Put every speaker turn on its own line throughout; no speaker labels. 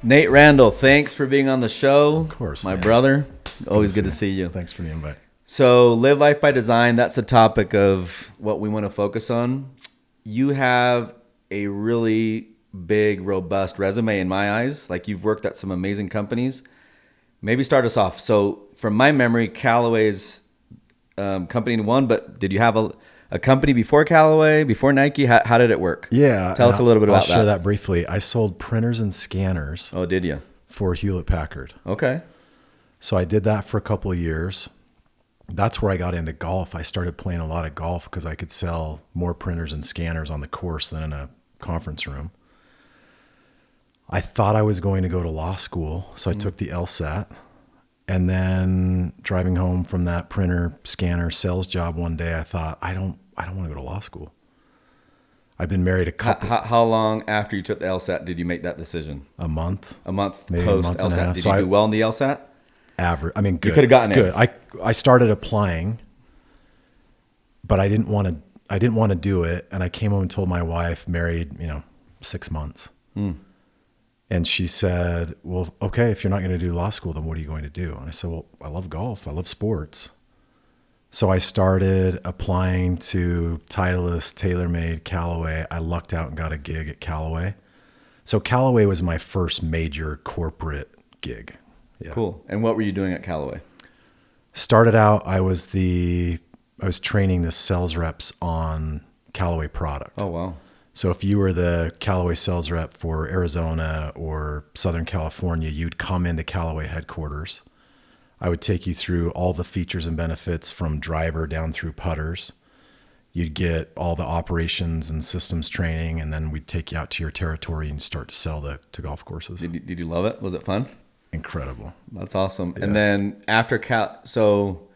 Nate Randle, thanks for being on the show.
Of course,
my
man.
brother. Always good to see you.
Thanks for the invite.
So, live life by design, that's the topic of what we want to focus on. You have a really big, robust resume in my eyes. Like, you've worked at some amazing companies. Maybe start us off. So, from my memory, Callaway's company one, but did you have a company before Callaway, before Nike? How did it work?
Yeah.
Tell us a little bit about that.
I'll share that briefly. I sold printers and scanners.
Oh, did you?
For Hewlett Packard.
Okay.
So I did that for a couple of years. That's where I got into golf. I started playing a lot of golf because I could sell more printers and scanners on the course than in a conference room. I thought I was going to go to law school, so I took the LSAT. And then driving home from that printer scanner sales job one day, I thought, I don't want to go to law school. I've been married a couple.
How long after you took the LSAT did you make that decision?
A month.
A month
Maybe
post
a month and a
LSAT.
half.
Did
So
you do well in the LSAT?
Average. I mean, good.
You could have gotten
good.
it.
I started applying, but I didn't want to do it. And I came home and told my wife, married, 6 months. And she said, well, okay, if you're not going to do law school, then what are you going to do? And I said, well, I love golf. I love sports. So I started applying to Titleist, TaylorMade, Callaway. I lucked out and got a gig at Callaway. So Callaway was my first major corporate gig. Yeah.
Cool. And what were you doing at Callaway?
Started out, I was training the sales reps on Callaway product.
Oh, wow.
So if you were the Callaway sales rep for Arizona or Southern California, you'd come into Callaway headquarters. I would take you through all the features and benefits from driver down through putters. You'd get all the operations and systems training, and then we'd take you out to your territory and start to sell to golf courses.
Did you love it? Was it fun?
Incredible.
That's awesome.
Yeah.
And then after so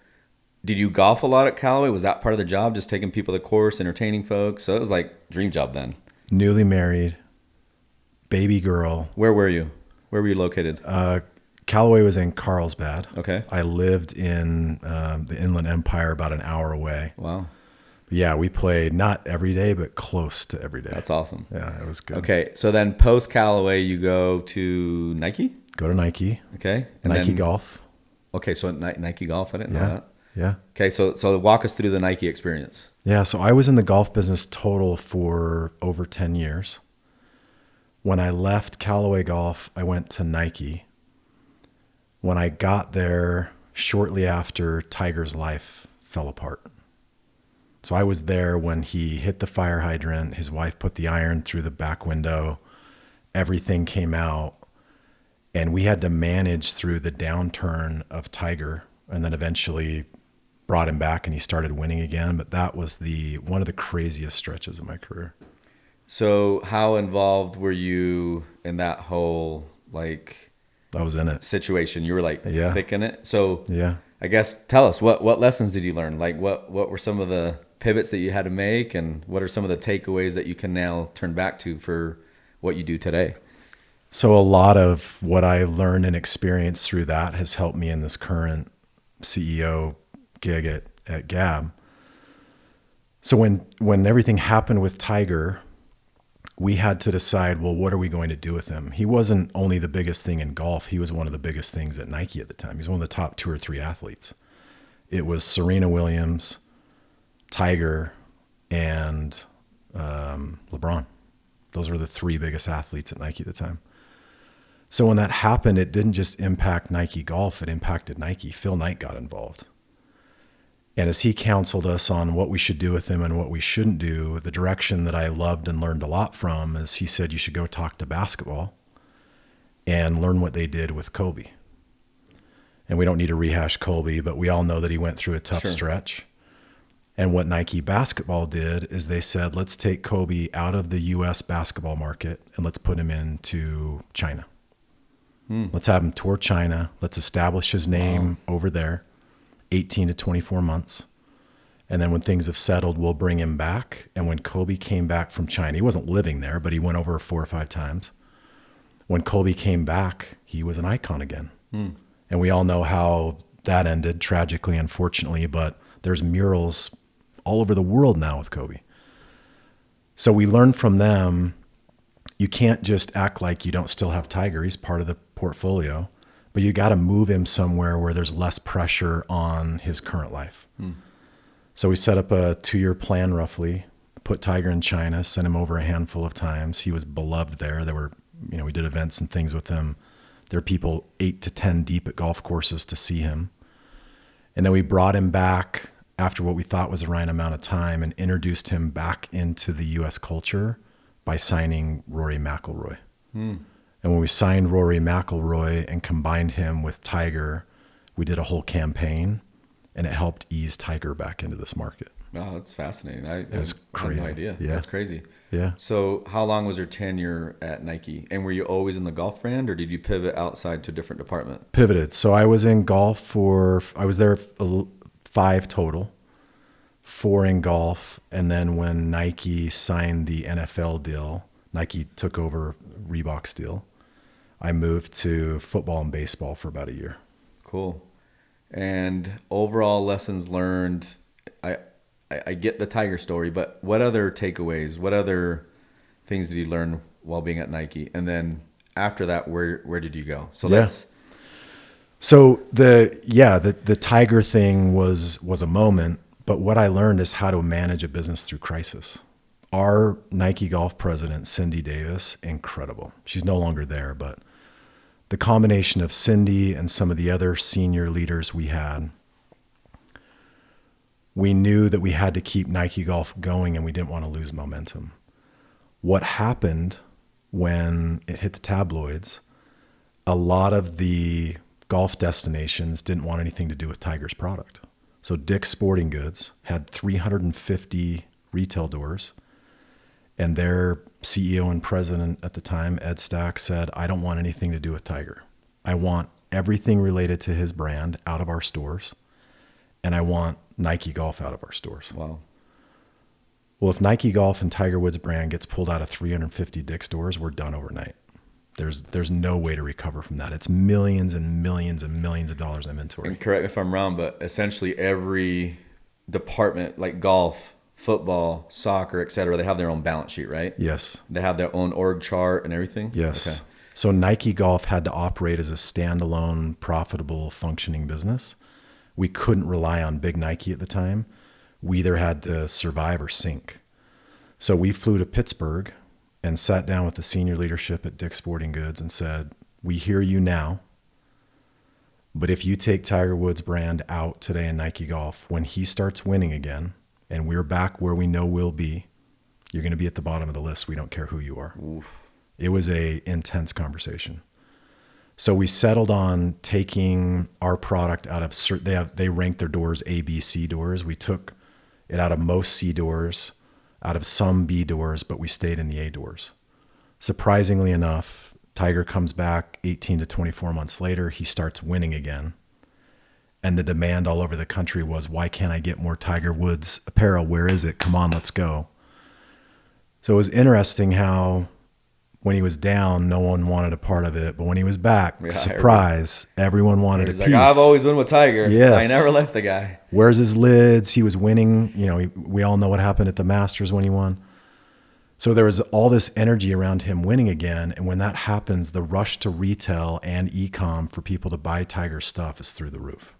did you golf a lot at Callaway? Was that part of the job, just taking people to the course, entertaining folks? So it was like dream job then.
Newly married, baby girl.
Where were you? Where were you located?
Callaway was in Carlsbad.
Okay.
I lived in the Inland Empire about an hour away.
Wow.
Yeah, we played not every day, but close to every day.
That's awesome.
Yeah, it was good.
Okay, so then post Callaway, you go to Nike?
Go to Nike.
Okay.
And Nike Golf.
Okay, so Nike Golf, I didn't know that.
Yeah.
Okay, so walk us through the Nike experience.
Yeah, so I was in the golf business total for over 10 years. When I left Callaway Golf, I went to Nike. When I got there, shortly after, Tiger's life fell apart. So I was there when he hit the fire hydrant, his wife put the iron through the back window, everything came out, and we had to manage through the downturn of Tiger, and then eventually brought him back and he started winning again. But that was one of the craziest stretches of my career.
So how involved were you in that whole
I was in it.
situation? You were thick in it. So
yeah.
I guess tell us what lessons did you learn? Like what were some of the pivots that you had to make, and what are some of the takeaways that you can now turn back to for what you do today?
So a lot of what I learned and experienced through that has helped me in this current CEO gig at Gabb. So when everything happened with Tiger, we had to decide, well, what are we going to do with him? He wasn't only the biggest thing in golf. He was one of the biggest things at Nike at the time. He's one of the top 2 or 3 athletes. It was Serena Williams, Tiger, and LeBron. Those were the 3 biggest athletes at Nike at the time. So when that happened, it didn't just impact Nike Golf, it impacted Nike. Phil Knight got involved. And as he counseled us on what we should do with him and what we shouldn't do, the direction that I loved and learned a lot from is he said, you should go talk to basketball and learn what they did with Kobe. And we don't need to rehash Kobe, but we all know that he went through a tough stretch. And what Nike basketball did is they said, let's take Kobe out of the US basketball market and let's put him into China. Let's have him tour China. Let's establish his name over there, 18 to 24 months. And then when things have settled, we'll bring him back. And when Kobe came back from China, he wasn't living there, but he went over 4 or 5 times. When Kobe came back, he was an icon again. And we all know how that ended, tragically, unfortunately, but there's murals all over the world now with Kobe. So we learned from them, you can't just act like you don't still have Tiger. He's part of the portfolio, but you got to move him somewhere where there's less pressure on his current life. So we set up a 2-year plan roughly, put Tiger in China, sent him over a handful of times. He was beloved there. There were, we did events and things with him. There are people 8 to 10 deep at golf courses to see him. And then we brought him back after what we thought was the right amount of time and introduced him back into the U.S. culture by signing Rory McIlroy. And when we signed Rory McIlroy and combined him with Tiger, we did a whole campaign, and it helped ease Tiger back into this market.
Wow, that's fascinating. It
was crazy.
I had no idea.
Yeah.
That's crazy.
Yeah.
So how long was your tenure at Nike? And were you always in the golf brand, or did you pivot outside to a different department?
Pivoted. So I was in golf I was there 5 total, 4 in golf. And then when Nike signed the NFL deal, Nike took over Reebok's deal, I moved to football and baseball for about a year.
Cool. And overall lessons learned, I get the Tiger story, but what other takeaways, what other things did you learn while being at Nike? And then after that, where did you go? So the Tiger thing was a moment, but what I learned is how to manage a business through crisis. Our Nike golf president, Cindy Davis, incredible. She's no longer there, but the combination of Cindy and some of the other senior leaders we had, we knew that we had to keep Nike Golf going and we didn't want to lose momentum. What happened when it hit the tabloids, a lot of the golf destinations didn't want anything to do with Tiger's product. So Dick's Sporting Goods had 350 retail doors, and their CEO and president at the time, Ed Stack, said, I don't want anything to do with Tiger. I want everything related to his brand out of our stores, and I want Nike Golf out of our stores. Wow.
Well, if Nike Golf and Tiger Woods brand gets pulled out of 350 Dick's stores, we're done overnight. There's no way to recover from that. It's millions and millions and millions of dollars in inventory.
And correct me if I'm wrong, but essentially every department, like golf, football, soccer, et cetera, they have their own balance sheet, right?
Yes.
They have their own org chart and everything?
Yes.
Okay.
So Nike Golf had to operate as a standalone, profitable, functioning business. We couldn't rely on Big Nike at the time. We either had to survive or sink. So we flew to Pittsburgh and sat down with the senior leadership at Dick's Sporting Goods and said, we hear you now, but if you take Tiger Woods brand out today in Nike Golf, when he starts winning again and we're back where we know we'll be, you're going to be at the bottom of the list. We don't care who you are.
Oof.
It was a intense conversation. So we settled on taking our product out of they ranked their doors A, B, C doors. We took it out of most C doors, out of some B doors, but we stayed in the A doors. Surprisingly enough, Tiger comes back 18 to 24 months later. He starts winning again. And the demand all over the country was, why can't I get more Tiger Woods apparel? Where is it? Come on, let's go. So it was interesting how when he was down, no one wanted a part of it. But when he was back, surprise, everyone wanted a piece.
Like, I've always been with Tiger.
Yes.
I never left the guy.
Where's his lids? He was winning. We all know what happened at the Masters when he won. So there was all this energy around him winning again. And when that happens, the rush to retail and e-com for people to buy Tiger stuff is through the roof.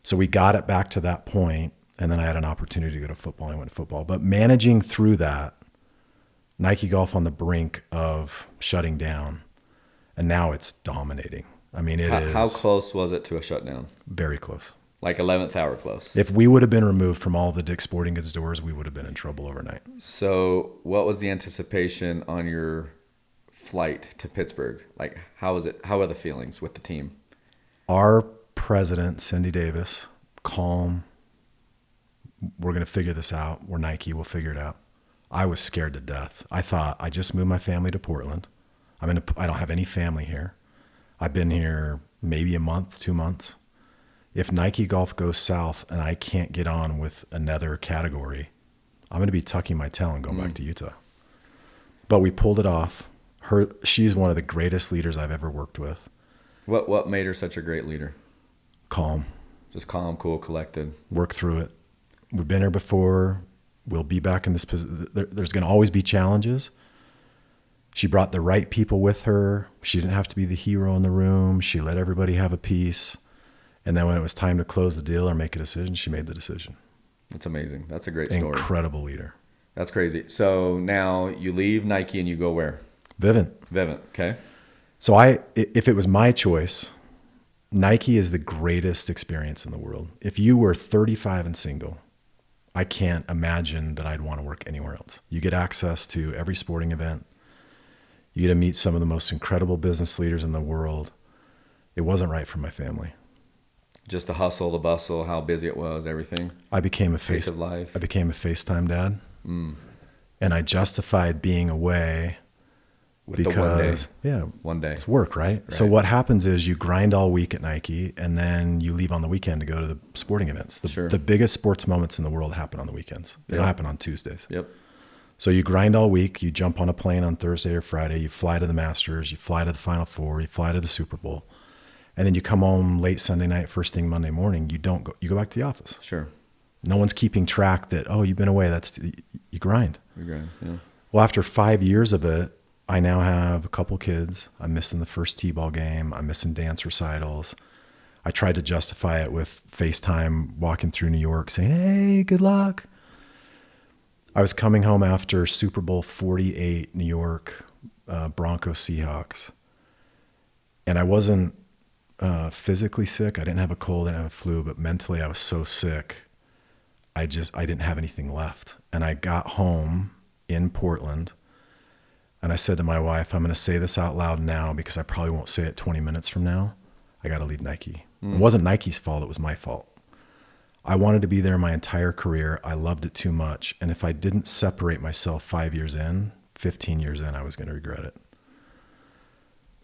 So we got it back to that point, and then I had an opportunity to go to football, and I went to football. But managing through that, Nike Golf on the brink of shutting down, and now it's dominating. I mean, it is.
How close was it to a shutdown?
Very close.
Like 11th hour close.
If we would have been removed from all the Dick's Sporting Goods doors, we would have been in trouble overnight.
So what was the anticipation on your flight to Pittsburgh? Like, how was it? How were the feelings with the team?
Our president, Cindy Davis, calm. We're going to figure this out. We're Nike. We'll figure it out. I was scared to death. I thought, I just moved my family to Portland. I don't have any family here. I've been here maybe a month, 2 months. If Nike Golf goes south and I can't get on with another category, I'm going to be tucking my tail and going back to Utah. But we pulled it off. She's one of the greatest leaders I've ever worked with.
What made her such a great leader?
Calm.
Just calm, cool, collected.
Work through it. We've been here before. We'll be back in this position. There's going to always be challenges, She brought the right people with her. She didn't have to be the hero in the room. She let everybody have a piece. And then when it was time to close the deal or make a decision, she made the decision.
That's amazing. That's a great story.
Incredible leader.
That's crazy. So now you leave Nike and you go where?
Vivint.
Okay.
So if it was my choice, Nike is the greatest experience in the world. If you were 35 and single, I can't imagine that I'd want to work anywhere else. You get access to every sporting event. You get to meet some of the most incredible business leaders in the world. It wasn't right for my family.
Just the hustle, the bustle, how busy it was, everything.
I became a
Pace of life.
I became a FaceTime dad. And I justified being away
With
because
one day.
It's work, right? So what happens is you grind all week at Nike and then you leave on the weekend to go to the sporting events. The biggest sports moments in the world happen on the weekends. They don't happen on Tuesdays.
Yep.
So you grind all week, you jump on a plane on Thursday or Friday, you fly to the Masters, you fly to the Final Four, you fly to the Super Bowl. And then you come home late Sunday night, first thing Monday morning, you go back to the office.
Sure.
No one's keeping track that, oh, you've been away. You grind.
You grind, yeah.
Well, after 5 years of it, I now have a couple kids. I'm missing the first T-ball game. I'm missing dance recitals. I tried to justify it with FaceTime walking through New York saying, hey, good luck. I was coming home after Super Bowl 48, New York, Broncos Seahawks. And I wasn't physically sick. I didn't have a cold, I didn't have a flu, but mentally I was so sick. I didn't have anything left. And I got home in Portland and I said to my wife, I'm going to say this out loud now because I probably won't say it 20 minutes from now. I got to leave Nike. It wasn't Nike's fault. It was my fault. I wanted to be there my entire career. I loved it too much. And if I didn't separate myself 5 years in, 15 years in, I was going to regret it.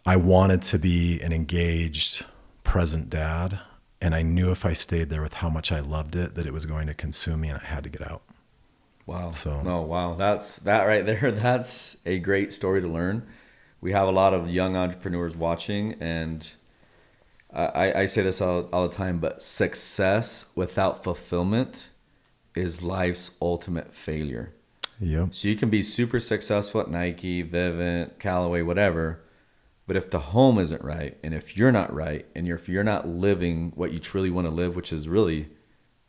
I wanted to be an engaged, present dad. And I knew if I stayed there with how much I loved it, that it was going to consume me and I had to get out.
Wow.
So,
wow. That's that right there. That's a great story to learn. We have a lot of young entrepreneurs watching, and I say this all the time, but success without fulfillment is life's ultimate failure.
Yep.
So you can be super successful at Nike, Vivint, Callaway, whatever, but if the home isn't right, and if you're not right, and if you're not living what you truly want to live, which is really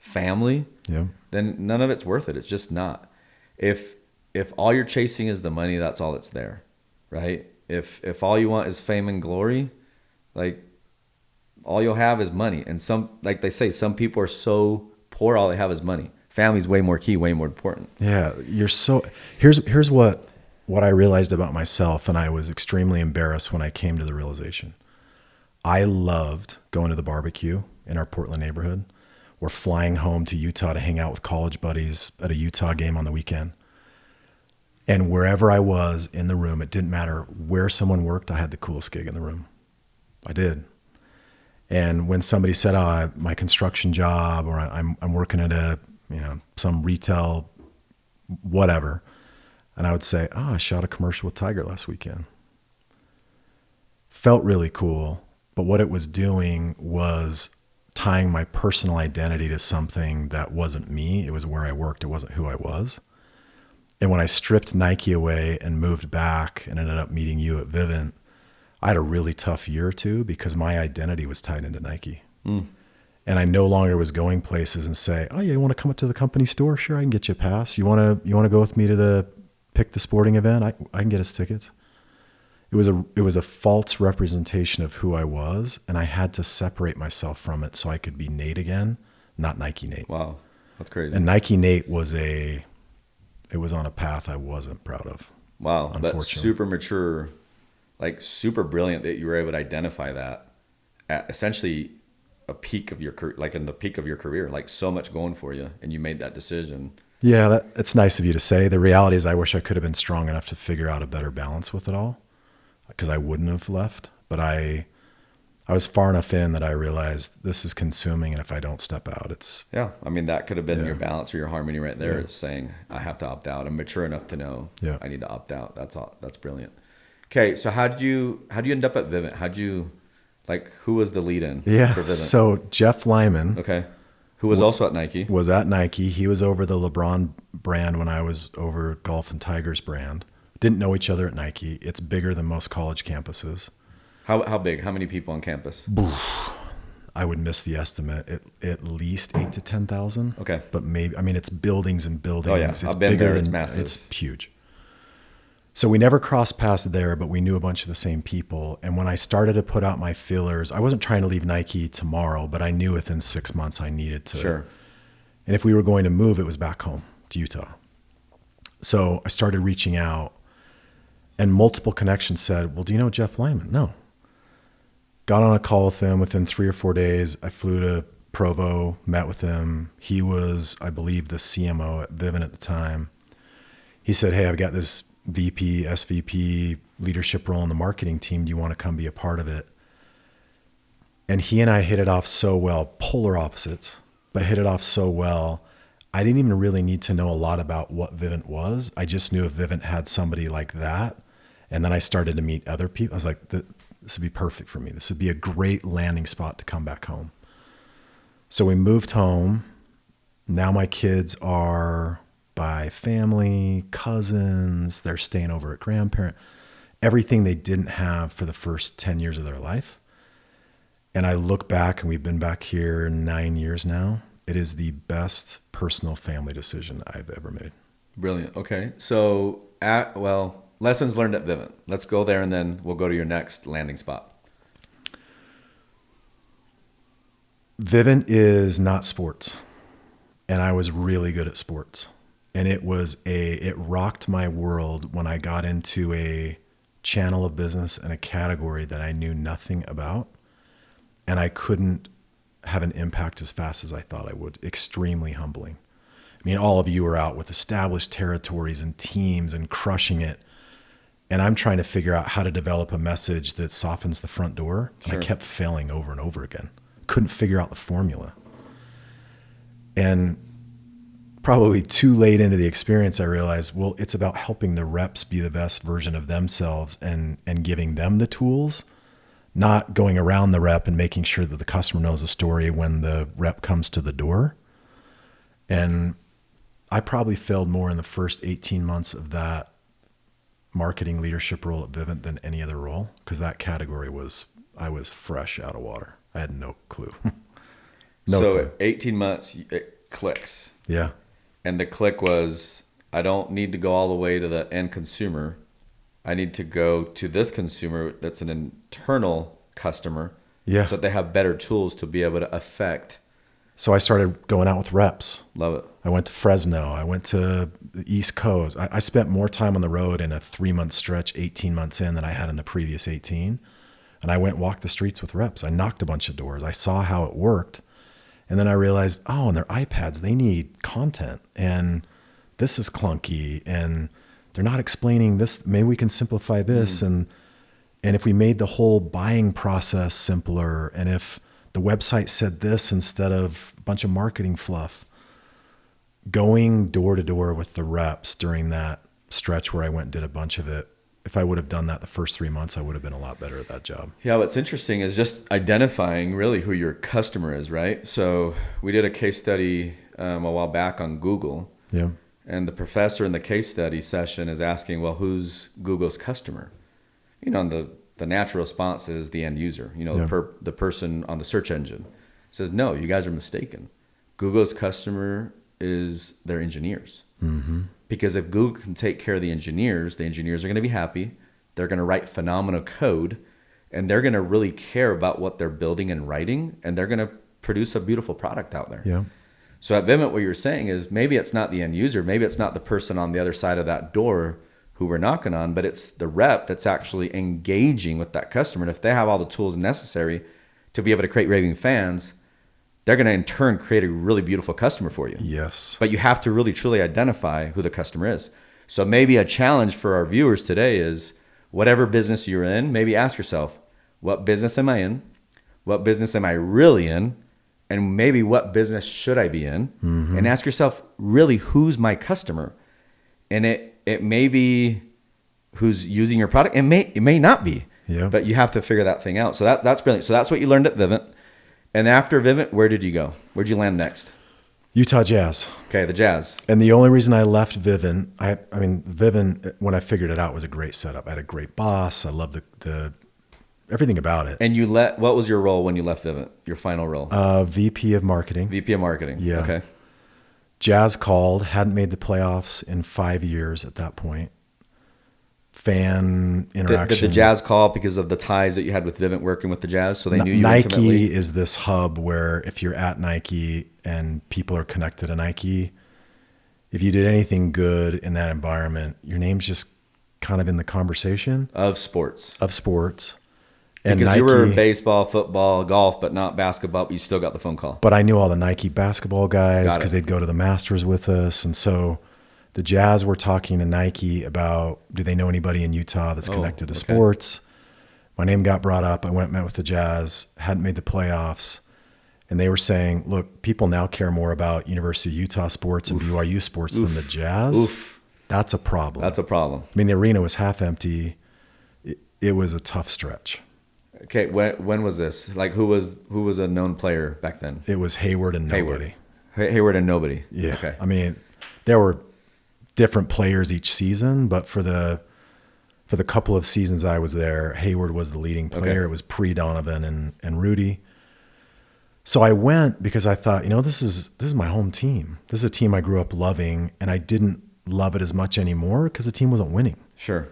family, then none of it's worth it. It's just not. If all you're chasing is the money, that's all that's there, right? If all you want is fame and glory, like all you'll have is money. And some, like they say, some people are so poor, all they have is money. Family's way more key, way more important.
Yeah, here's what I realized about myself, and I was extremely embarrassed when I came to the realization. I loved going to the barbecue in our Portland neighborhood. We're flying home to Utah to hang out with college buddies at a Utah game on the weekend. And wherever I was in the room, it didn't matter where someone worked, I had the coolest gig in the room. I did. And when somebody said, "Oh, my construction job," or I'm working at some retail, whatever, and I would say, "Oh, I shot a commercial with Tiger last weekend." Felt really cool, but what it was doing was tying my personal identity to something that wasn't me. It was where I worked. It wasn't who I was. And when I stripped Nike away and moved back and ended up meeting you at Vivint, I had a really tough year or two because my identity was tied into Nike. And I no longer was going places and say, "Oh yeah, you want to come up to the company store? Sure, I can get you a pass. You want to go with me to pick the sporting event? I can get us tickets." It was a false representation of who I was, and I had to separate myself from it so I could be Nate again, not Nike Nate.
Wow, that's crazy.
And Nike Nate was on a path I wasn't proud of.
Wow, that's super mature, like super brilliant that you were able to identify that at essentially a peak of your career, like in the peak of your career, like so much going for you, and you made that decision. Yeah,
it's nice of you to say. The reality is I wish I could have been strong enough to figure out a better balance with it all, because I wouldn't have left. But I was far enough in that I realized this is consuming, and if I don't step out, it's...
Yeah, I mean, that could have been your balance or your harmony right there, saying, I have to opt out. I'm mature enough to know I need to opt out. That's all. That's brilliant. Okay, so how'd you end up at Vivint? Who was the lead-in for Vivint?
So Jeff Lyman...
Okay. Who was also at Nike.
Was at Nike. He was over the LeBron brand when I was over Golf and Tigers brand Didn't know each other at Nike. It's bigger than most college campuses.
How big? How many people on campus?
I would miss the estimate. At least 8 to 10,000.
Okay.
But maybe, I mean, it's buildings and buildings.
Oh yeah,
It's
I've been
bigger
there.
than,
It's massive.
It's huge. So we never crossed paths there, but we knew a bunch of the same people. And when I started to put out my feelers, I wasn't trying to leave Nike tomorrow, but I knew within 6 months I needed to.
Sure.
And if we were going to move, it was back home to Utah. So I started reaching out, and multiple connections said, well, do you know Jeff Lyman? No. Got on a call with him within 3 or 4 days. I flew to Provo, met with him. He was, I believe, the CMO at Vivint at the time. He said, hey, I've got this VP, SVP leadership role in the marketing team. Do you want to come be a part of it? And he and I hit it off so well, polar opposites, but hit it off so well. I didn't even really need to know a lot about what Vivint was. I just knew if Vivint had somebody like that. And then I started to meet other people. I was like, this would be perfect for me. This would be a great landing spot to come back home. So we moved home. Now my kids are by family, cousins. They're staying over at grandparents. Everything they didn't have for the first 10 years of their life. And I look back, and we've been back here 9 years now. It is the best personal family decision I've ever made.
Brilliant. Okay. So lessons learned at Vivint. Let's go there, and then we'll go to your next landing spot.
Vivint is not sports. And I was really good at sports. And it rocked my world when I got into a channel of business and a category that I knew nothing about. And I couldn't have an impact as fast as I thought I would. Extremely humbling. I mean, all of you are out with established territories and teams and crushing it. And I'm trying to figure out how to develop a message that softens the front door.
Sure.
I kept failing over and over again. Couldn't figure out the formula. And probably too late into the experience, I realized, well, it's about helping the reps be the best version of themselves and giving them the tools, not going around the rep and making sure that the customer knows the story when the rep comes to the door. And I probably failed more in the first 18 months of that marketing leadership role at Vivint than any other role, because that category I was fresh out of water. I had no clue.
Clue. 18 months, it clicks.
Yeah.
And the click was, I don't need to go all the way to the end consumer. I need to go to this consumer that's an internal customer.
Yeah.
So that they have better tools to be able to affect.
So I started going out with reps.
Love it.
I went to Fresno. I went to the East Coast. I spent more time on the road in a 3-month stretch, 18 months in, than I had in the previous 18. And I went and walked the streets with reps. I knocked a bunch of doors. I saw how it worked. And then I realized, on their iPads, they need content. And this is clunky. And they're not explaining this. Maybe we can simplify this. And if we made the whole buying process simpler, and if the website said this instead of a bunch of marketing fluff, going door to door with the reps during that stretch where I went and did a bunch of it, if I would have done that the first 3 months, I would have been a lot better at that job.
Yeah, what's interesting is just identifying really who your customer is, right? So we did a case study a while back on Google.
Yeah.
And the professor in the case study session is asking, well, who's Google's customer? And the natural response is the end user, the person on the search engine. Says, no, you guys are mistaken. Google's customer is their engineers.
Mm-hmm.
Because if Google can take care of the engineers are going to be happy. They're going to write phenomenal code, and they're going to really care about what they're building and writing, and they're going to produce a beautiful product out there.
Yeah.
So at Vivint, what you're saying is maybe it's not the end user, maybe it's not the person on the other side of that door who we're knocking on, but it's the rep that's actually engaging with that customer. And if they have all the tools necessary to be able to create raving fans, they're going to in turn create a really beautiful customer for you.
Yes.
But you have to really truly identify who the customer is. So maybe a challenge for our viewers today is whatever business you're in, maybe ask yourself, what business am I in? What business am I really in? And maybe what business should I be in? Mm-hmm. And ask yourself, really, who's my customer? And it may be who's using your product. It may not be.
Yeah.
But you have to figure that thing out. So that's brilliant. So that's what you learned at Vivint. And after Vivint, where did you go? Where'd you land next?
Utah Jazz.
Okay, the Jazz.
And the only reason I left Vivint, I mean, Vivint, when I figured it out, was a great setup. I had a great boss. I loved the everything about it.
And what was your role when you left Vivint? Your final role?
VP of marketing.
VP of marketing.
Yeah.
Okay.
Jazz called, hadn't made the playoffs in 5 years at that point. Fan interaction.
Did the Jazz call because of the ties that you had with Vivint working with the Jazz? So they knew you
Nike
intimately?
is this hub where if you're at Nike and people are connected to Nike, if you did anything good in that environment, your name's just kind of in the conversation.
Of sports.
And
Because
Nike,
you were baseball, football, golf, but not basketball, but you still got the phone call.
but I knew all the Nike basketball guys
Got it.
because they'd go to the Masters with us. And so the Jazz were talking to Nike about, do they know anybody in Utah that's connected to
okay.
sports? My name got brought up. I went and met with the Jazz, hadn't made the playoffs. And they were saying, look, people now care more about University of Utah sports and BYU sports than the Jazz.
Oof.
That's a problem.
That's a problem.
I mean, the arena was half empty. It was a tough stretch.
Okay, when was this? Like, who was a known player back then?
It was Hayward and nobody.
Hayward and nobody.
Yeah.
Okay.
I mean, there were different players each season, but for the couple of seasons I was there, Hayward was the leading player.
Okay.
It was pre-Donovan and Rudy. So I went because I thought, this is my home team. This is a team I grew up loving, and I didn't love it as much anymore because the team wasn't winning.
Sure.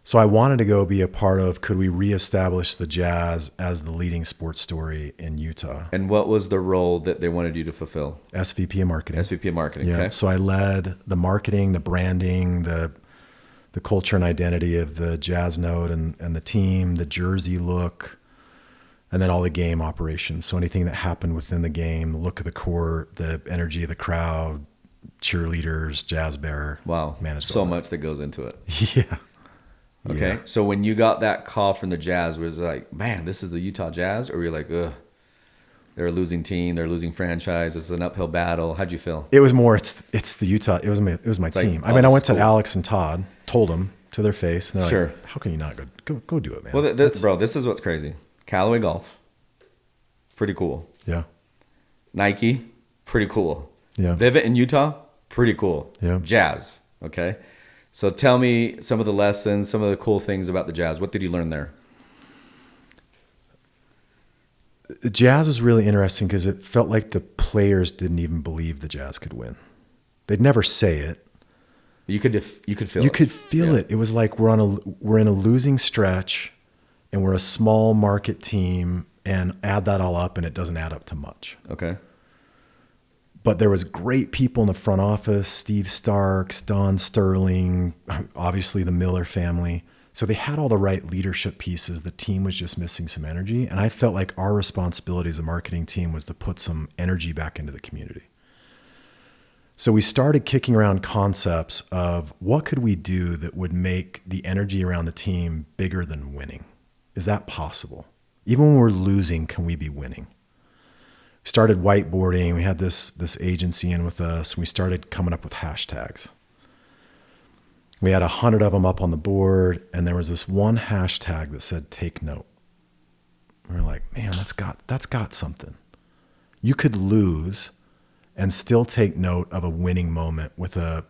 So I wanted to go be a part of, could we reestablish the Jazz as the leading sports story in Utah?
And what was the role that they wanted you to fulfill?
SVP of marketing.
SVP of marketing.
Yeah.
Okay.
So I led the marketing, the branding, the culture and identity of the Jazz Note and the team, the jersey look, and then all the game operations. So anything that happened within the game, the look of the court, the energy of the crowd, cheerleaders, jazz bearer.
Wow.
Managed
So
all that.
much that goes into it.
Yeah.
Okay.
Yeah.
So when you got that call from the Jazz, was it like, man, this is the Utah Jazz? Or were you like, ugh, they're a losing team, they're a losing franchise, it's an uphill battle. How'd you feel?
It was more, it's the Utah, it was my
like,
team.
oh,
I mean, I
this
went
is
to
cool.
Alex and Todd, told them to their face, and they're
Sure.
like, how can you not go do it, man?
Well, bro, this is what's crazy. Callaway Golf, pretty cool.
Yeah.
Nike, pretty cool.
Yeah.
Vivint in Utah, pretty cool.
Yeah.
Jazz, okay? So tell me some of the lessons, some of the cool things about the Jazz. What did you learn there?
The Jazz was really interesting because it felt like the players didn't even believe the Jazz could win. They'd never say it.
You could feel
You
it.
could feel
Yeah.
it. It was like we're in a losing stretch, and we're a small market team, and add that all up, and it doesn't add up to much.
Okay.
But there was great people in the front office, Steve Starks, Don Sterling, obviously the Miller family. So they had all the right leadership pieces. The team was just missing some energy. And I felt like our responsibility as a marketing team was to put some energy back into the community. So we started kicking around concepts of what could we do that would make the energy around the team bigger than winning? Is that possible? Even when we're losing, can we be winning? We started whiteboarding. We had this agency in with us, and we started coming up with hashtags. We had 100 of them up on the board, and there was this one hashtag that said "TakeNote." We were like, man, that's got something. You could lose and still take note of a winning moment with a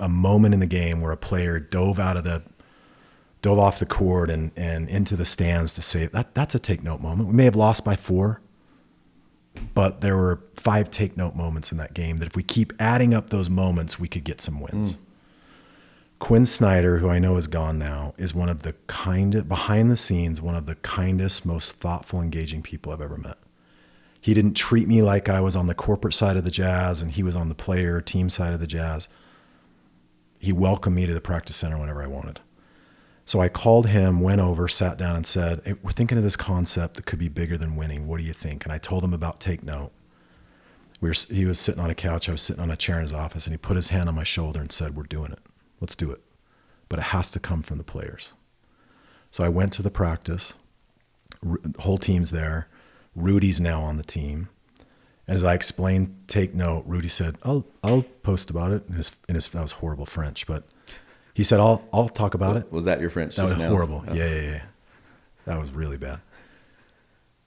moment in the game where a player dove off the court and into the stands to say that's a take note moment. We may have lost by 4. But there were 5 take note moments in that game that if we keep adding up those moments, we could get some wins. Quinn Snyder, who I know is gone now, is one of the behind the scenes, one of the kindest, most thoughtful, engaging people I've ever met. He didn't treat me like I was on the corporate side of the Jazz and he was on the player team side of the Jazz. He welcomed me to the practice center whenever I wanted. So I called him, went over, sat down and said, hey, we're thinking of this concept that could be bigger than winning. What do you think? And I told him about TakeNote. He was sitting on a couch. I was sitting on a chair in his office, and he put his hand on my shoulder and said, we're doing it. Let's do it. But it has to come from the players. So I went to the practice. The whole team's there. Rudy's now on the team. And as I explained TakeNote, Rudy said, I'll post about it. That was horrible French, but he said, I'll talk about it.
Was that your French?
That was
just now?
horrible.
Oh.
Yeah. That was really bad.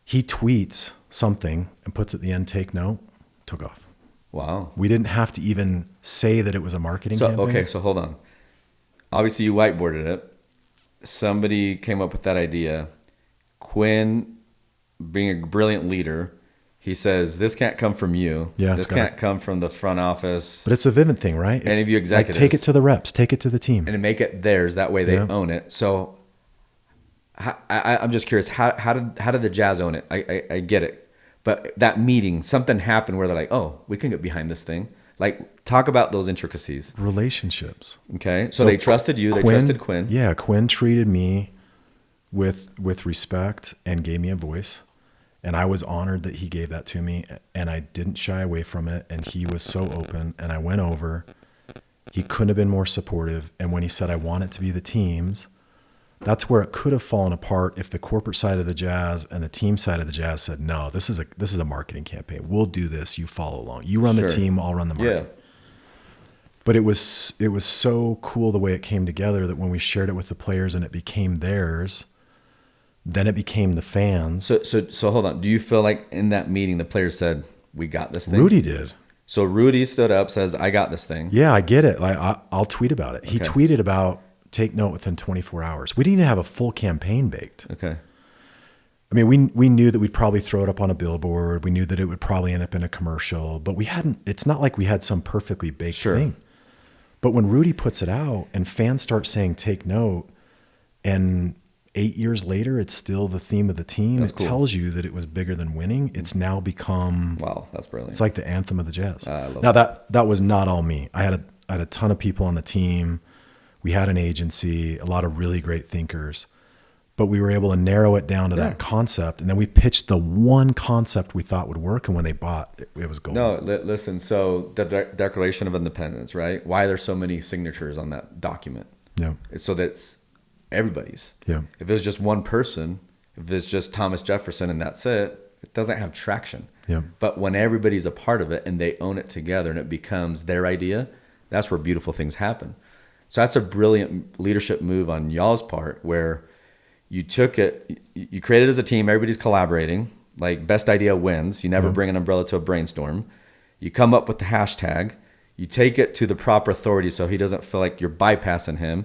He tweets something and puts at the end, "TakeNote," took off.
Wow.
We didn't have to even say that it was a marketing
So,
campaign.
okay, so hold on. Obviously, you whiteboarded it. Somebody came up with that idea. Quinn, being a brilliant leader, he says, this can't come from you.
Yeah,
this can't come from the front office.
But it's a Vivint thing, right?
Any of you executives.
Like, take it to the reps, take it to the team.
And make it theirs. That way they own it. So I'm just curious, how did the Jazz own it? I get it. But that meeting, something happened where they're like, oh, we can get behind this thing. Like, talk about those intricacies.
Relationships.
Okay. So they trusted you. They trusted Quinn.
Yeah. Quinn treated me with respect and gave me a voice. And I was honored that he gave that to me. And I didn't shy away from it. And he was so open. And I went over. He couldn't have been more supportive. And when he said, I want it to be the teams, that's where it could have fallen apart if the corporate side of the Jazz and the team side of the Jazz said, no, this is a marketing campaign. We'll do this. You follow along. You run the team. I'll run the marketing. Yeah. But it was so cool the way it came together that when we shared it with the players and it became theirs, then it became the fans.
So hold on. Do you feel like in that meeting the players said, we got this thing?
Rudy did.
So Rudy stood up, says, I got this thing.
Yeah, I get it. I'll tweet about it. He tweeted about TakeNote within 24 hours. We didn't even have a full campaign baked.
Okay.
I mean, we knew that we'd probably throw it up on a billboard. We knew that it would probably end up in a commercial, but it's not like we had some perfectly baked thing. But when Rudy puts it out and fans start saying TakeNote, and 8 years later, it's still the theme of the team. It tells you that it was bigger than winning. It's now become,
wow, that's brilliant.
It's like the anthem of the Jazz.
I love
now that was not all me. I had a ton of people on the team. We had an agency, a lot of really great thinkers, but we were able to narrow it down to that concept. And then we pitched the one concept we thought would work. And when they bought it was gold.
No, listen. So the Declaration of Independence, right? Why there's so many signatures on that document?
Yeah.
It's so that's everybody's.
Yeah.
If it's just one person, if it's just Thomas Jefferson and that's it, it doesn't have traction.
Yeah.
But when everybody's a part of it and they own it together and it becomes their idea, that's where beautiful things happen. So that's a brilliant leadership move on y'all's part where you took it, you created it as a team, everybody's collaborating, like best idea wins. You never bring an umbrella to a brainstorm. You come up with the hashtag, you take it to the proper authority so he doesn't feel like you're bypassing him.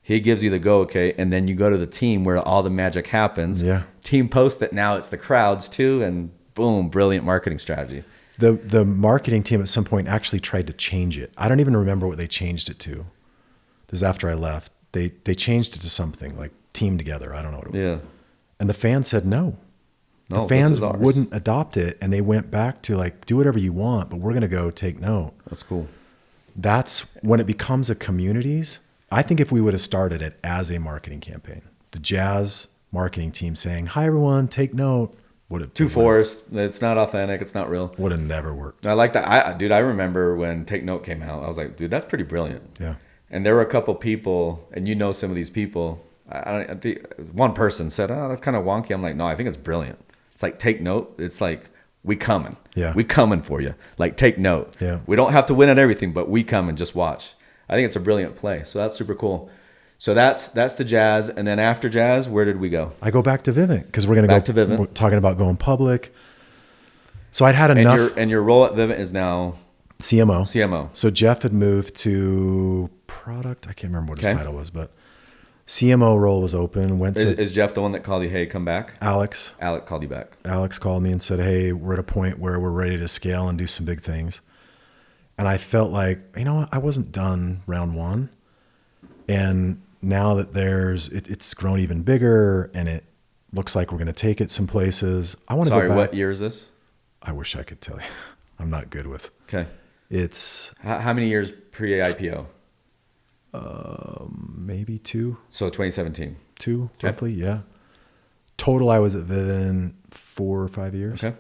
He gives you the go, okay, and then you go to the team where all the magic happens.
Yeah.
Team posts it, now it's the crowds too, and boom, brilliant marketing strategy.
The marketing team at some point actually tried to change it. I don't even remember what they changed it to. This is after I left. They changed it to something like Team Together. I don't know what it was. Yeah. And the fans said no. The fans wouldn't adopt it, and they went back to like, do whatever you want, but we're going to go TakeNote.
That's cool.
That's when it becomes a communities. I think if we would have started it as a marketing campaign, the Jazz marketing team saying, hi, everyone, TakeNote.
Too forced. It's not authentic. It's not real.
Would have never worked.
I like that. I remember when TakeNote came out, I was like, dude, that's pretty brilliant.
Yeah.
And there were a couple people, and you know some of these people. I think one person said, "Oh, that's kind of wonky." I'm like, "No, I think it's brilliant." It's like TakeNote. It's like we coming.
Yeah.
We coming for you. Like TakeNote.
Yeah.
We don't have to win at everything, but we come and just watch. I think it's a brilliant play. So that's super cool. So that's the Jazz, and then after Jazz, where did we go?
I go back to Vivint because we're going to go
back to Vivint.
We're talking about going public. So I'd had enough.
And your role at Vivint is now CMO.
So Jeff had moved to product. I can't remember what his title was, but CMO role was open.
Is Jeff the one that called you, hey, come back?
Alex
called you back.
Alex called me and said, hey, we're at a point where we're ready to scale and do some big things. And I felt like, you know what? I wasn't done round one. And now that it's grown even bigger and it looks like we're going to take it some places. I want to go back.
Sorry, what year is this?
I wish I could tell you. I'm not good with.
Okay.
It's
how many years pre-IPO?
Maybe 2.
So 2017.
2, roughly, yeah. Total, I was at Vivint 4 or 5 years.
Okay.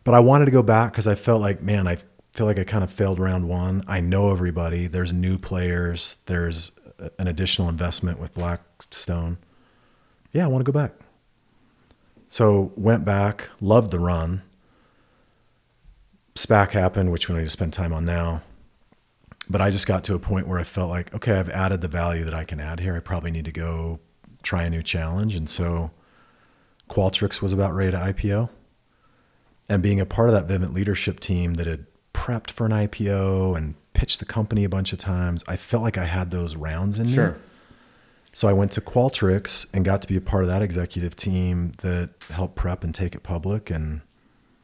But I wanted to go back because I felt like, man, I feel like I kind of failed round one. I know everybody. There's new players. There's an additional investment with Blackstone. Yeah, I want to go back. So went back, loved the run. SPAC happened, which we don't need to spend time on now. But I just got to a point where I felt like, okay, I've added the value that I can add here. I probably need to go try a new challenge. And so Qualtrics was about ready to IPO. And being a part of that Vivint leadership team that had prepped for an IPO and pitched the company a bunch of times. I felt like I had those rounds in me.
Sure.
So I went to Qualtrics and got to be a part of that executive team that helped prep and take it public. And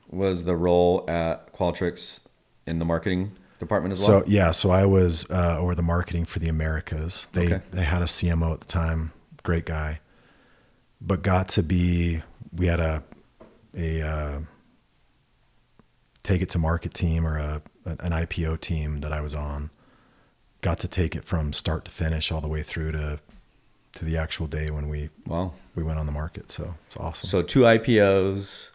was the role at Qualtrics in the marketing department as well?
So I was over the marketing for the Americas. They had a CMO at the time, great guy, but we had a take it to market team or an IPO team that I was on. Got to take it from start to finish all the way through to the actual day when we went on the market. So it's awesome.
So 2 IPOs,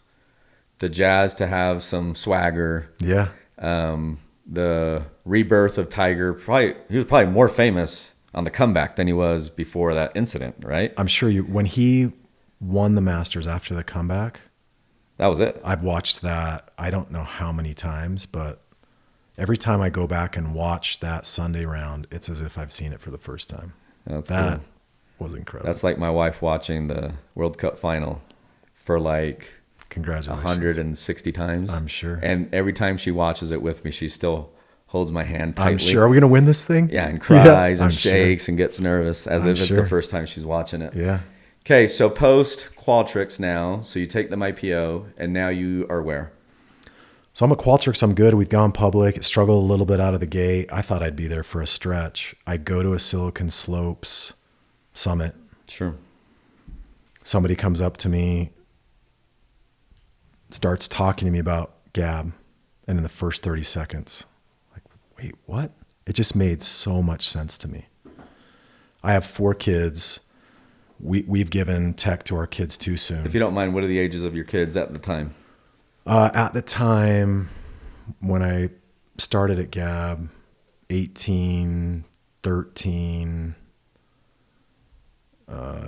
the Jazz to have some swagger.
Yeah.
The rebirth of Tiger. He was probably more famous on the comeback than he was before that incident, right?
I'm sure when he won the Masters after the comeback,
that was it.
I've watched that. I don't know how many times, but every time I go back and watch that Sunday round, it's as if I've seen it for the first time.
That
cool. Was incredible.
That's like my wife watching the World Cup final for like
congratulations
160 times.
I'm sure.
And every time she watches it with me, she still holds my hand tightly.
I'm sure. Are we going to win this thing?
Yeah, and cries and shakes and gets nervous as if it's the first time she's watching it.
Yeah.
Okay, so post Qualtrics now. So you take them IPO, and now you are where?
So I'm at Qualtrics. I'm good. We've gone public. It struggled a little bit out of the gate. I thought I'd be there for a stretch. I go to a Silicon Slopes summit.
Sure.
Somebody comes up to me, starts talking to me about Gabb, and in the first 30 seconds, like, wait, what? It just made so much sense to me. I have 4 kids. We've given tech to our kids too soon.
If you don't mind, what are the ages of your kids at the time?
At the time when I started at Gabb, 18, 13,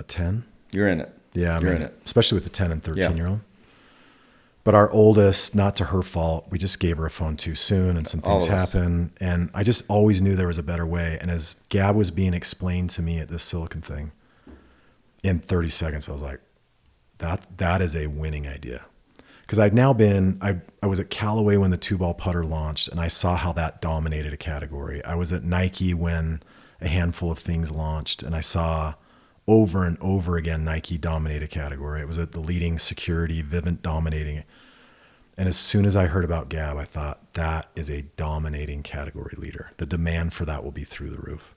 10.
You're in it.
Yeah,
you're in it.
Especially with the 10 and 13-year-old. But our oldest, not to her fault, we just gave her a phone too soon and some things happened. And I just always knew there was a better way. And as Gabb was being explained to me at this Silicon thing, in 30 seconds, I was like, that is a winning idea. Because I'd now I was at Callaway when the 2-ball putter launched, and I saw how that dominated a category. I was at Nike when a handful of things launched, and I saw over and over again Nike dominate a category. It was at the leading security, Vivint dominating it. And as soon as I heard about Gabb, I thought that is a dominating category leader. The demand for that will be through the roof.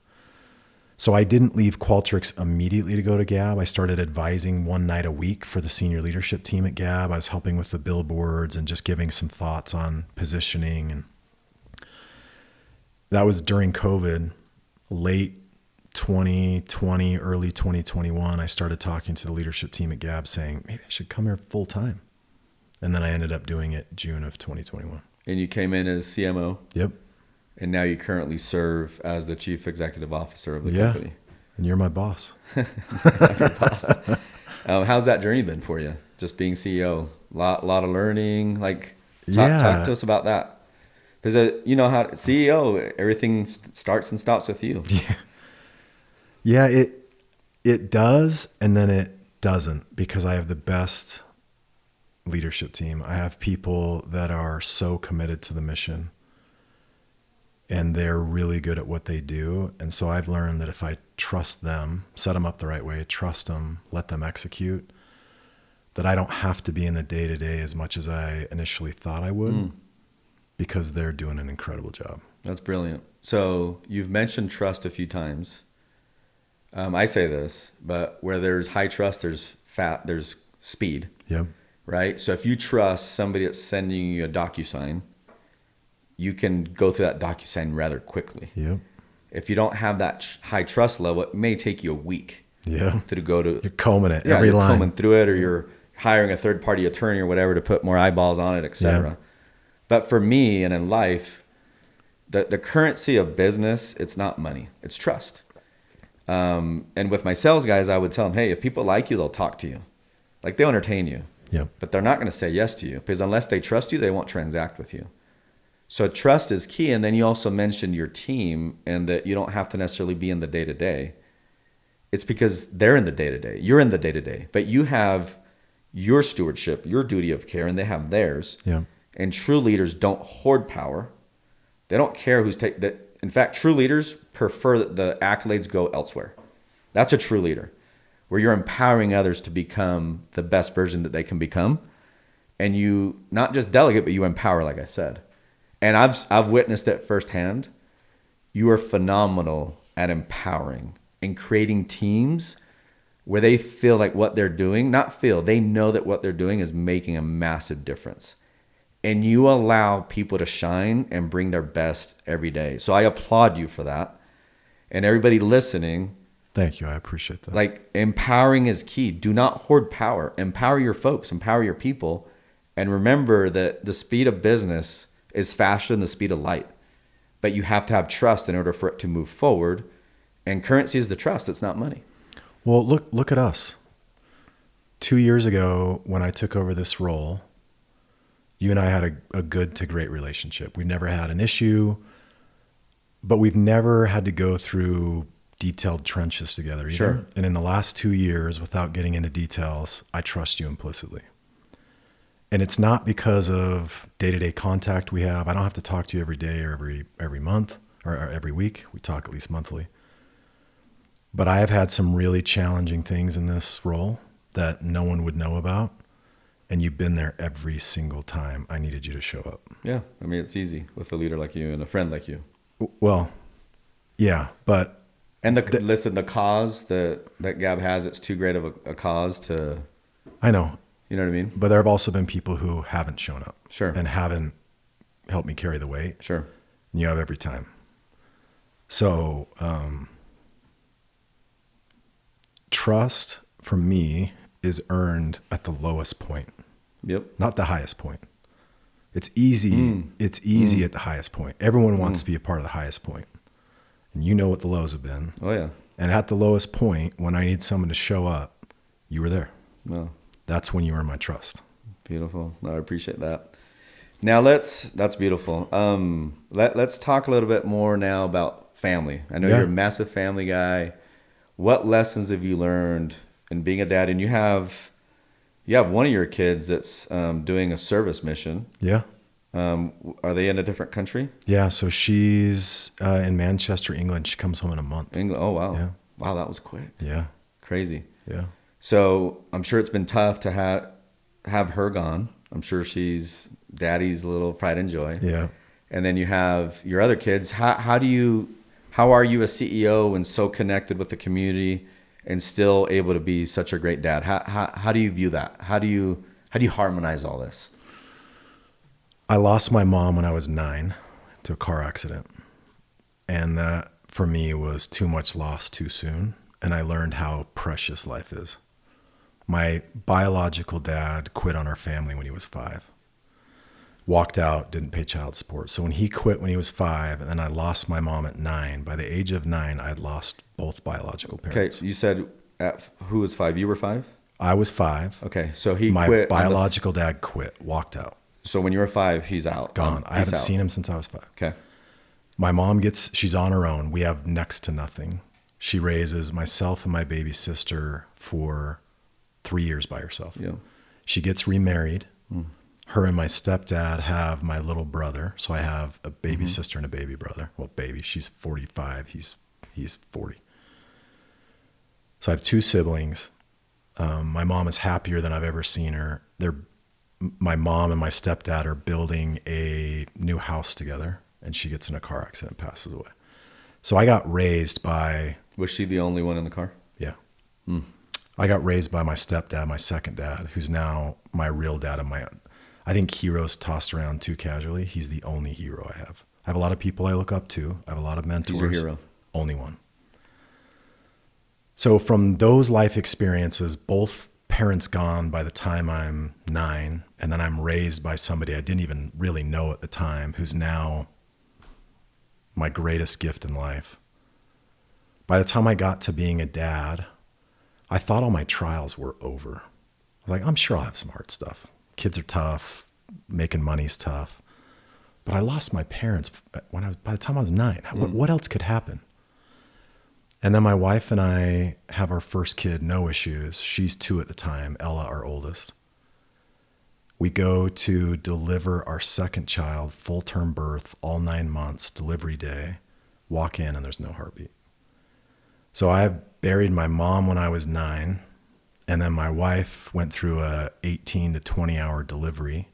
So I didn't leave Qualtrics immediately to go to Gabb. I started advising 1 night a week for the senior leadership team at Gabb. I was helping with the billboards and just giving some thoughts on positioning. And that was during COVID, late 2020, early 2021. I started talking to the leadership team at Gabb saying, maybe I should come here full time. And then I ended up doing it June of 2021.
And you came in as CMO?
Yep.
And now you currently serve as the chief executive officer of the company.
And you're my boss.
I'm your boss. How's that journey been for you? Just being CEO, lot of learning. Like, talk to us about that. Because you know how CEO, everything starts and stops with you.
Yeah. It does, and then it doesn't, because I have the best leadership team. I have people that are so committed to the mission, and they're really good at what they do. And so I've learned that if I trust them, set them up the right way, trust them, let them execute, that I don't have to be in the day-to-day as much as I initially thought I would, because they're doing an incredible job.
That's brilliant. So you've mentioned trust a few times. I say this, but where there's high trust, there's speed.
Yep.
Right? So if you trust somebody that's sending you a DocuSign, you can go through that DocuSign rather quickly.
Yep.
If you don't have that high trust level, it may take you a week.
Yeah.
To go to.
You're combing it every line.
You're combing through it, or you're hiring a third-party attorney or whatever to put more eyeballs on it, etc. Yeah. But for me and in life, the currency of business, it's not money, it's trust. And with my sales guys, I would tell them, hey, if people like you, they'll talk to you. Like, they'll entertain you.
Yep.
But they're not going to say yes to you, because unless they trust you, they won't transact with you. So trust is key. And then you also mentioned your team, and that you don't have to necessarily be in the day-to-day. It's because they're in the day-to-day. You're in the day-to-day. But you have your stewardship, your duty of care, and they have theirs.
Yeah.
And true leaders don't hoard power. They don't care who's taking that. In fact, true leaders prefer that the accolades go elsewhere. That's a true leader, where you're empowering others to become the best version that they can become. And you not just delegate, but you empower, like I said. And I've witnessed it firsthand. You are phenomenal at empowering and creating teams where they feel like what they're doing, they know that what they're doing is making a massive difference. And you allow people to shine and bring their best every day. So I applaud you for that. And everybody listening,
thank you. I appreciate that.
like, empowering is key. Do not hoard power. Empower your folks, empower your people. And remember that the speed of business is faster than the speed of light. But you have to have trust in order for it to move forward. And currency is the trust. It's not money.
Well, look at us. 2 years ago, when I took over this role, you and I had a good to great relationship. We've never had an issue, but we've never had to go through detailed trenches together either.
Sure.
And in the last 2 years, without getting into details, I trust you implicitly. And it's not because of day-to-day contact we have. I don't have to talk to you every day or every month or every week. We talk at least monthly. But I have had some really challenging things in this role that no one would know about. And you've been there every single time I needed you to show up.
Yeah. I mean, it's easy with a leader like you and a friend like you.
Well, yeah, but...
And the cause that Gabb has, it's too great of a cause to...
I know.
You know what I mean?
But there have also been people who haven't shown up.
Sure.
And haven't helped me carry the weight.
Sure.
And you have every time. So, trust for me is earned at the lowest point.
Yep.
Not the highest point. It's easy. It's easy at the highest point. Everyone wants to be a part of the highest point. And you know what the lows have been.
Oh, yeah.
And at the lowest point, when I need someone to show up, you were there.
No.
That's when you earn my trust.
Beautiful. No, I appreciate that. Now that's beautiful. Let's talk a little bit more now about family. I know you're a massive family guy. What lessons have you learned in being a dad? And you have one of your kids that's doing a service mission.
Yeah.
Are they in a different country?
Yeah. So she's in Manchester, England. She comes home in a month.
England. Oh, wow.
Yeah.
Wow, that was quick.
Yeah.
Crazy.
Yeah.
So I'm sure it's been tough to have her gone. I'm sure she's daddy's little pride and joy.
Yeah.
And then you have your other kids. How are you a CEO and so connected with the community and still able to be such a great dad? How do you view that? How do you harmonize all this?
I lost my mom when I was 9 to a car accident. And that for me was too much loss too soon. And I learned how precious life is. My biological dad quit on our family when he was 5. Walked out, didn't pay child support. So when he quit when he was 5, and then I lost my mom at 9, by the age of 9, I had lost both biological parents.
Okay, you said who was 5? You were 5?
I was 5.
Okay, so he
my
quit.
My biological dad quit, walked out.
So when you were 5, he's out.
Gone. I haven't seen him since I was 5.
Okay.
My mom she's on her own. We have next to nothing. She raises myself and my baby sister for 3 years by herself.
Yeah.
She gets remarried. Her and my stepdad have my little brother. So I have a baby sister and a baby brother. Well, baby, she's 45. He's 40. So I have 2 siblings. My mom is happier than I've ever seen her. My mom and my stepdad are building a new house together, and she gets in a car accident, passes away. So I got raised by...
Was she the only one in the car?
Yeah. I got raised by my stepdad, my second dad, who's now my real dad. I think heroes tossed around too casually. He's the only hero I have. I have a lot of people I look up to. I have a lot of mentors.
He's your hero.
Only one. So from those life experiences, both parents gone by the time I'm 9, and then I'm raised by somebody I didn't even really know at the time, who's now my greatest gift in life. By the time I got to being a dad, I thought all my trials were over. I was like, I'm sure I'll have some hard stuff. Kids are tough. Making money's tough. But I lost my parents by the time I was 9. What else could happen? And then my wife and I have our first kid, no issues. She's 2 at the time, Ella, our oldest. We go to deliver our second child, full-term birth, all 9 months, delivery day, walk in, and there's no heartbeat. So I buried my mom when I was 9, and then my wife went through a 18 to 20 hour delivery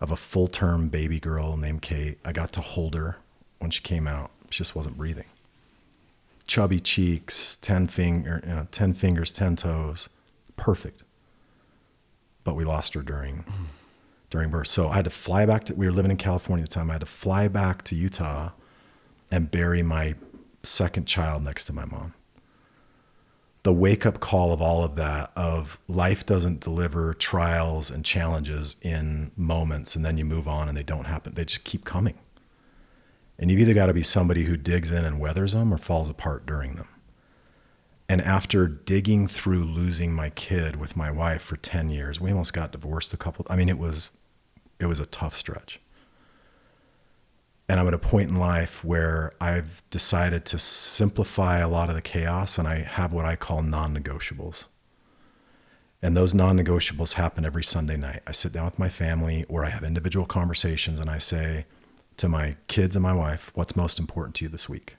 of a full-term baby girl named Kate. I got to hold her when she came out. She just wasn't breathing. Chubby cheeks, 10 fingers, 10 toes, perfect. But we lost her during birth. So I had to fly back we were living in California at the time. I had to fly back to Utah and bury my second child next to my mom. The wake-up call of all of that, of life doesn't deliver trials and challenges in moments and then you move on and they don't happen. They just keep coming. And you've either got to be somebody who digs in and weathers them or falls apart during them. And after digging through losing my kid with my wife for 10 years, we almost got divorced it was a tough stretch. And I'm at a point in life where I've decided to simplify a lot of the chaos, and I have what I call non-negotiables. And those non-negotiables happen every Sunday night. I sit down with my family, or I have individual conversations, and I say to my kids and my wife, what's most important to you this week?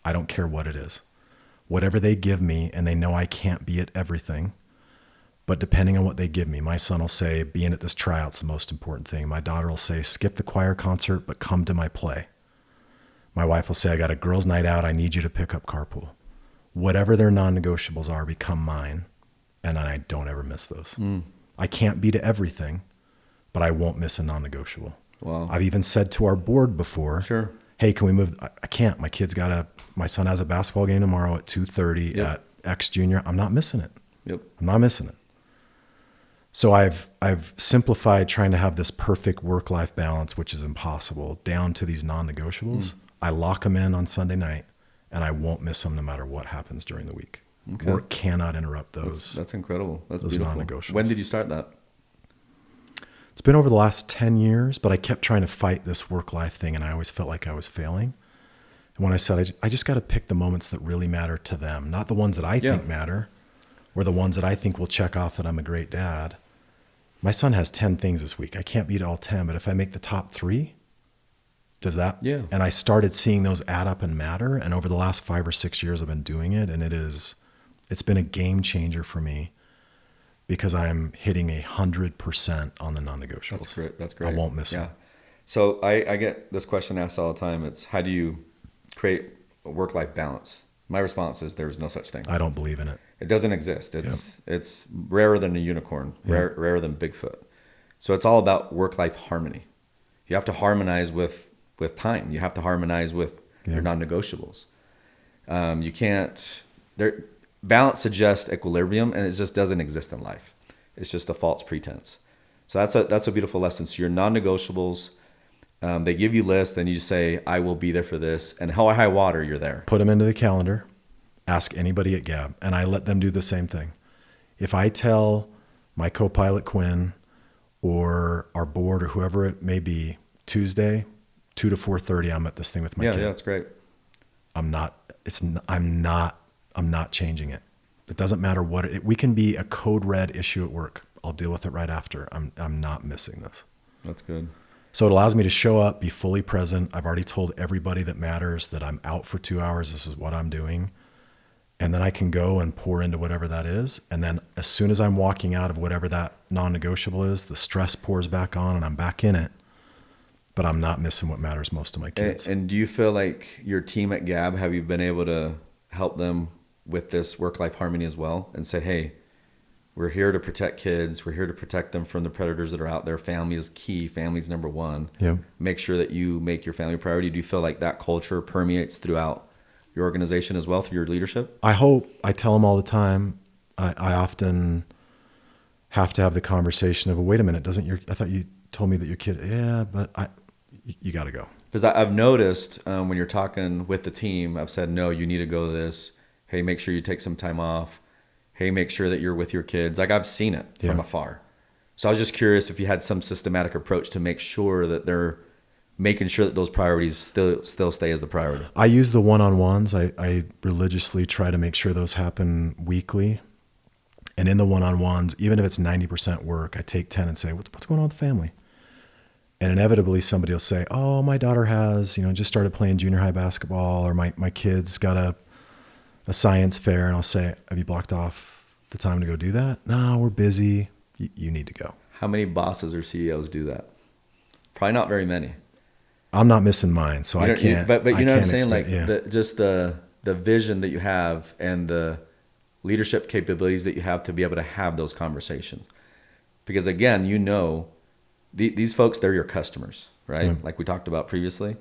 I don't care what it is. Whatever they give me, and they know I can't be at everything, but depending on what they give me, my son will say, being at this tryout's the most important thing. My daughter will say, skip the choir concert, but come to my play. My wife will say, I got a girls' night out. I need you to pick up carpool. Whatever their non-negotiables are become mine, and I don't ever miss those. I can't be to everything, but I won't miss a non-negotiable.
Wow.
I've even said to our board before,
Sure.
Hey, can we move? I can't. My son has a basketball game tomorrow at 2:30 at X Junior. I'm not missing it.
Yep.
I'm not missing it. So I've simplified trying to have this perfect work-life balance, which is impossible, down to these non-negotiables. I lock them in on Sunday night, and I won't miss them no matter what happens during the week. Okay. Work cannot interrupt those.
That's incredible. That's
those
beautiful.
Non-negotiables.
When did you start that?
It's been over the last 10 years, but I kept trying to fight this work-life thing, and I always felt like I was failing. And when I said, I just got to pick the moments that really matter to them, not the ones that I think matter, or the ones that I think will check off that I'm a great dad. My son has 10 things this week. I can't beat all 10, but if I make the top 3, does that?
Yeah.
And I started seeing those add up and matter. And over the last 5 or 6 years, I've been doing it. And it's been a game changer for me because I'm hitting 100% on the non-negotiables.
That's great.
I won't miss them.
So I get this question asked all the time. It's how do you create a work-life balance? My response is there's no such thing.
I don't believe in it.
It doesn't exist. It's rarer than a unicorn, rarer than Bigfoot. So it's all about work-life harmony. You have to harmonize with time. You have to harmonize with your non-negotiables. You can't. Balance suggests equilibrium, and it just doesn't exist in life. It's just a false pretense. So that's a beautiful lesson. So your non-negotiables, they give you lists, then you say, I will be there for this, and hell or high water, you're there.
Put them into the calendar. Ask anybody at Gabb, and I let them do the same thing. If I tell my co-pilot Quinn or our board or whoever it may be, Tuesday, 2 to 4:30, I'm at this thing with my kid.
Yeah, that's great.
I'm not changing it. It doesn't matter what we can be a code red issue at work. I'll deal with it right after. I'm not missing this.
That's good.
So it allows me to show up, be fully present. I've already told everybody that matters that I'm out for 2 hours. This is what I'm doing. And then I can go and pour into whatever that is. And then as soon as I'm walking out of whatever that non-negotiable is, the stress pours back on and I'm back in it. But I'm not missing what matters most to my kids.
And do you feel like your team at Gabb, have you been able to help them with this work-life harmony as well? And say, hey, we're here to protect kids. We're here to protect them from the predators that are out there. Family is key. Family's number one.
Yeah. Make
sure that you make your family a priority. Do you feel like that culture permeates throughout your organization as well through your leadership?
I hope. I tell them all the time. I often have to have the conversation of, well, wait a minute, I thought you told me that your kid, but you got to go.
Because I've noticed when you're talking with the team, I've said, no, you need to go to this. Hey, make sure you take some time off. Hey, make sure that you're with your kids. Like I've seen it from afar. So I was just curious if you had some systematic approach to make sure that they're making sure that those priorities still stay as the priority.
I use the one-on-ones. I religiously try to make sure those happen weekly. And in the one-on-ones, even if it's 90% work, I take 10 and say, what's going on with the family? And inevitably somebody will say, oh, my daughter has, just started playing junior high basketball, or my kid's got a science fair. And I'll say, have you blocked off the time to go do that? No, we're busy. You need to go.
How many bosses or CEOs do that? Probably not very many.
I'm not missing mine, so I can't.
But you know what I'm saying?
Expect,
just the vision that you have and the leadership capabilities that you have to be able to have those conversations. Because again, these folks, they're your customers, right?
Yeah.
Like we talked about previously.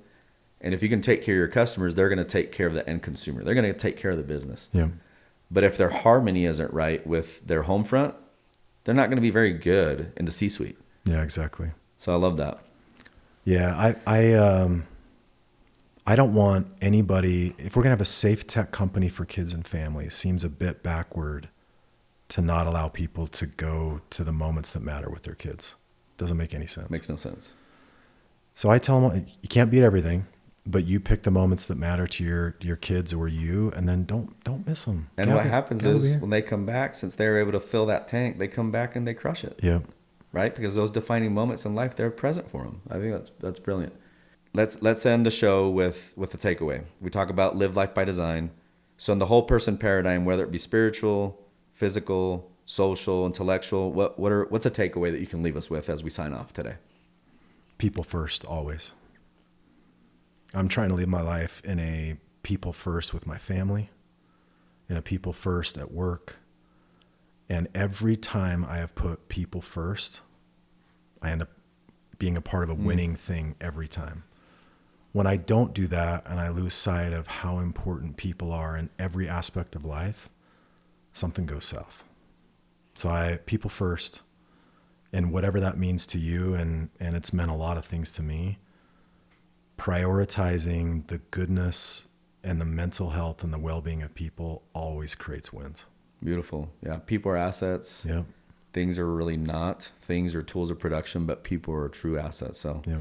And if you can take care of your customers, they're going to take care of the end consumer. They're going to take care of the business.
Yeah. But
if their harmony isn't right with their home front, they're not going to be very good in the C-suite.
Yeah, exactly.
So I love that.
Yeah, I don't want anybody, if we're going to have a safe tech company for kids and families, seems a bit backward to not allow people to go to the moments that matter with their kids. Doesn't make any sense.
Makes no sense.
So I tell them, you can't beat everything, but you pick the moments that matter to your kids or you, and then don't miss them.
And what happens is when they come back, since they're able to fill that tank, they come back and they crush it.
Yeah.
Right? Because those defining moments in life, they're present for them. I think that's brilliant. Let's end the show with a takeaway. We talk about live life by design. So in the whole person paradigm, whether it be spiritual, physical, social, intellectual, what's a takeaway that you can leave us with as we sign off today?
People first, always. I'm trying to live my life in a people first with my family, in a people first at work. And every time I have put people first, I end up being a part of a winning thing every time. When I don't do that and I lose sight of how important people are in every aspect of life, something goes south. So people first, and whatever that means to you, and it's meant a lot of things to me, prioritizing the goodness and the mental health and the well-being of people always creates wins.
Beautiful. Yeah. People are assets.
Yeah.
Things are really not. Things are tools of production, but people are true assets. So
yeah.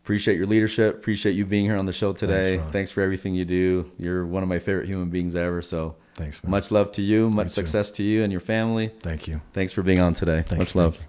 Appreciate your leadership. Appreciate you being here on the show today.
Thanks
for everything you do. You're one of my favorite human beings ever. So
thanks, man.
Much love to you. Much success to you and your family.
Thank you.
Thanks for being on today. Much love.